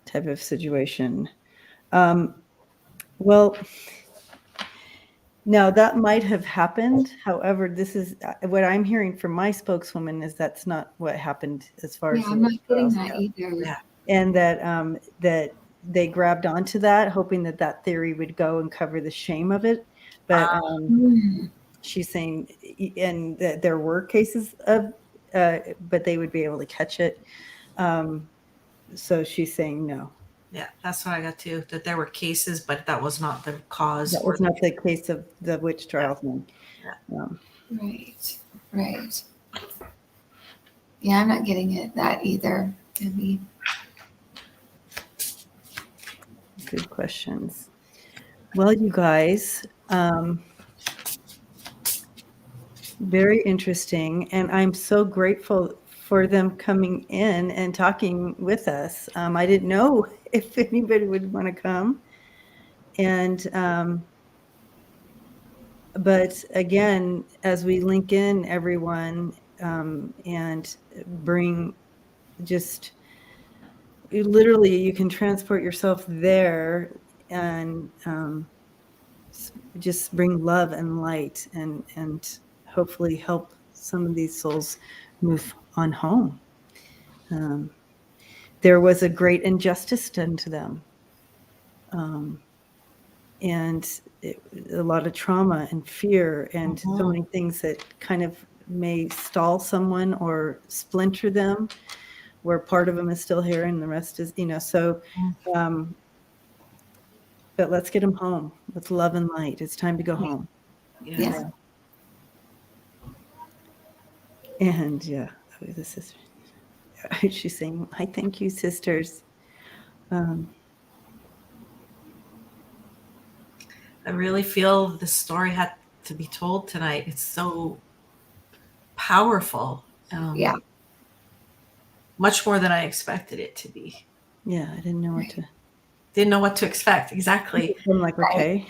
type of situation. Well, now that might have happened. However, this is what I'm hearing from my spokeswoman is that's not what happened as far as I'm not getting that either. Yeah. And that they grabbed onto that, hoping that theory would go and cover the shame of it. But she's saying, and that there were cases of, but they would be able to catch it. So she's saying no. Yeah, that's what I got too, that there were cases, but that was not the cause. That was not the case of the witch trials. Yeah. Right. Yeah, I'm not getting that either, Debbie. Good questions. Well, you guys, very interesting. And I'm so grateful for them coming in and talking with us. I didn't know if anybody would want to come. And But again, as we link in everyone, and bring just literally, you can transport yourself there and just bring love and light and hopefully help some of these souls move on home. There was a great injustice done to them. And a lot of trauma and fear and so many things that kind of may stall someone or splinter them, where part of them is still here and the rest is, so, but let's get them home with love and light. It's time to go home. Yeah. And this is, she's saying, I thank you, sisters. I really feel this story had to be told tonight. It's so powerful. Yeah. Much more than I expected it to be. Yeah, I didn't know what to expect. Exactly. I'm like, okay.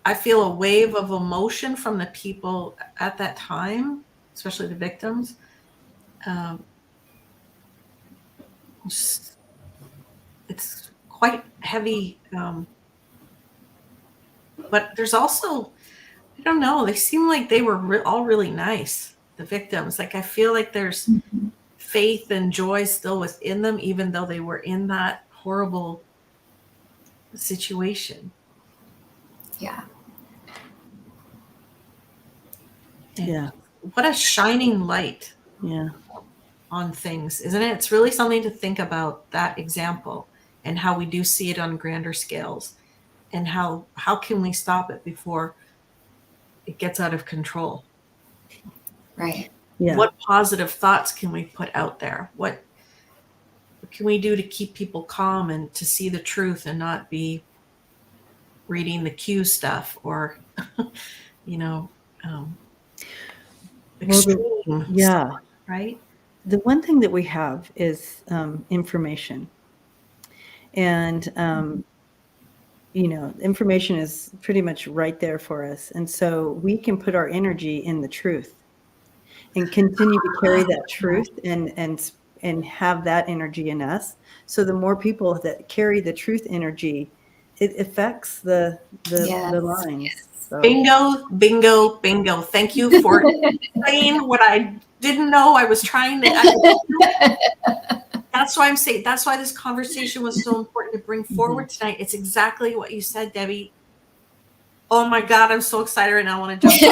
I feel a wave of emotion from the people at that time, especially the victims. It's quite heavy. But there's also, I don't know, they seem like they were all really nice, the victims. Like, I feel like there's faith and joy still within them, even though they were in that horrible situation. Yeah. Yeah. What a shining light. Yeah. On things, isn't it? It's really something to think about, that example, and how we do see it on grander scales, and how can we stop it before it gets out of control? Right. Yeah. What positive thoughts can we put out there? What can we do to keep people calm and to see the truth and not be reading the Q stuff or extreme stuff, right? The one thing that we have is information. And, information is pretty much right there for us. And so we can put our energy in the truth and continue to carry that truth and have that energy in us. So the more people that carry the truth energy, it affects the lines. Yes. So. Bingo. Thank you for saying what I didn't know. I was trying to. That's why I'm saying, that's why this conversation was so important to bring forward tonight. It's exactly what you said, Debbie. Oh my God, I'm so excited right now. I want to jump in.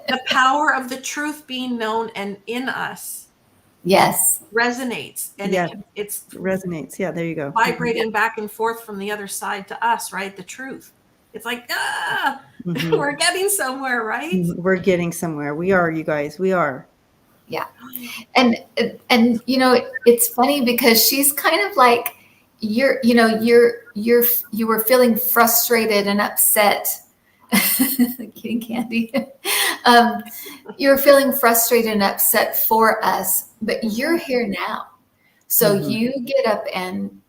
The power of the truth being known and in us. Yes. Resonates. And it resonates. Yeah, there you go. Vibrating back and forth from the other side to us, right? The truth. It's like, we're getting somewhere, right? We're getting somewhere. We are, you guys. We are. Yeah. And it's funny because she's kind of like, you were feeling frustrated and upset. Getting candy. You were feeling frustrated and upset for us, but you're here now. So you get up and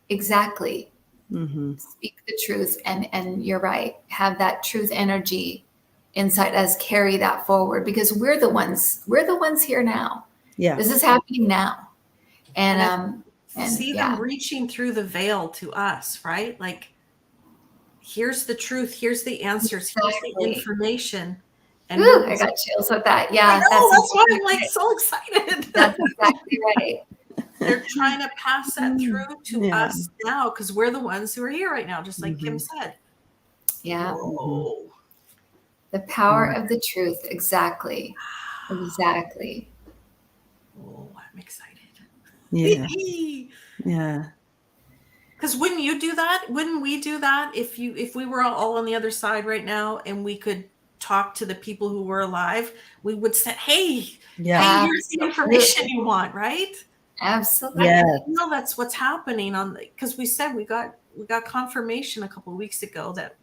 speak the truth. And you're right. Have that truth energy inside us, carry that forward, because we're the ones here now. Yeah. This is happening now. And see them reaching through the veil to us, right? Like, here's the truth, here's the answers, here's the information. And I got chills with that. Yeah. That's why I'm like so excited. That's exactly right. They're trying to pass that through to us now, because we're the ones who are here right now, just like Kim said. Yeah. Whoa. The power of the truth. Exactly. Exactly. Oh, I'm excited. Yeah. Yeah. Because wouldn't you do that? Wouldn't we do that if we were all on the other side right now and we could talk to the people who were alive? We would say, hey, here's the information you want, right? Absolutely. Yeah. No, that's what's happening because we said we got confirmation a couple of weeks ago that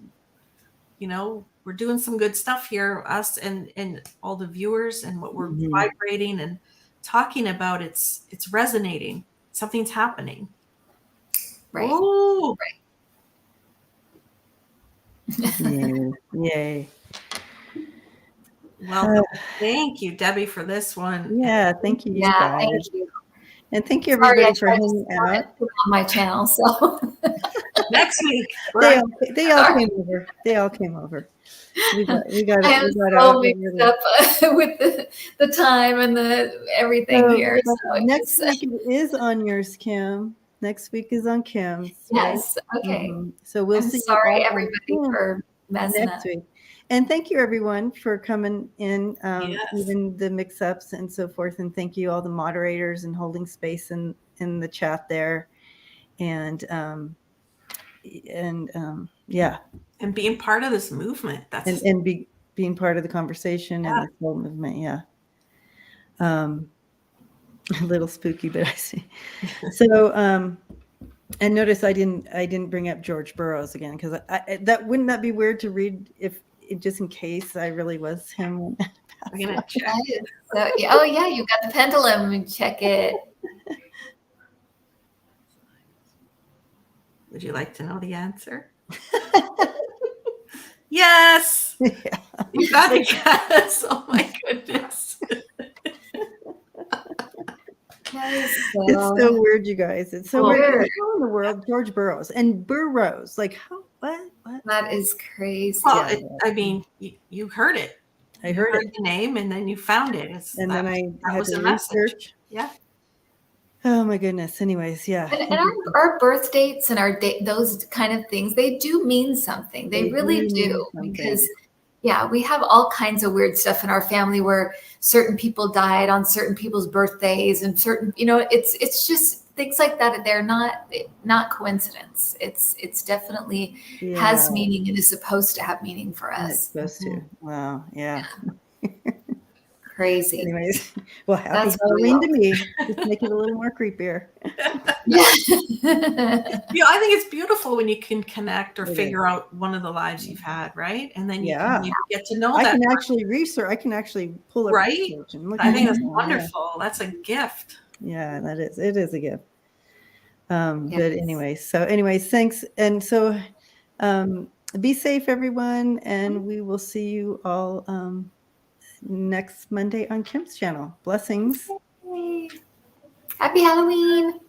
we're doing some good stuff here, us and all the viewers, and what we're vibrating and talking about. It's resonating. Something's happening. Right. Ooh. Yay. Yay. Well, thank you, Debbie, for this one. Yeah, thank you, you Yeah, guys. thank you. And thank you, Sorry, I everybody, for tried to hanging start out. it on my channel, so. Next week. They Right? all came over. They all came over. We got I am out so mixed up with the time and the everything here. So next week it is on yours, Kim. Next week is on Kim's, right? yes, okay. So we'll I'm see you sorry, all everybody, for messing next up. week. And thank you, everyone, for coming in, Yes. even the mix-ups and so forth. And thank you, all the moderators, and holding space in the chat there. And yeah. And being part of this movement. That's being part of the conversation and the whole movement. Yeah. A little spooky, but I see. So, and notice I didn't bring up George Burroughs again, because wouldn't that be weird to read if just in case I really was him. I'm gonna check. So, oh yeah, you got the pendulum. Check it. Would you like to know the answer? Yes. Yeah. You got a yes. Oh my goodness. It's so weird, you guys. It's so weird. How in the world, George Burroughs and Burroughs? Like, how? What? That is crazy. Well, I mean, you heard it. I heard the name, and then you found it. Then I had to research. Yeah. Oh my goodness. Anyways, yeah. And our birth dates and our those kind of things, they do mean something. They really do, because yeah, we have all kinds of weird stuff in our family where certain people died on certain people's birthdays, and certain, it's just things like that. They're not coincidence. It's definitely has meaning and is supposed to have meaning for us. It's supposed to. Wow. Yeah. Crazy. Anyways, well, happy Halloween to me. Just make it a little more creepier. Yeah. I think it's beautiful when you can connect or figure out one of the lives you've had, right? And then you can get to know that. I can actually research. I can actually pull up research and look. I think that's wonderful. Yeah. That's a gift. Yeah, that is. It is a gift. But anyways, thanks. And so be safe, everyone. And we will see you all next Monday on Kim's channel. Blessings. Happy Halloween.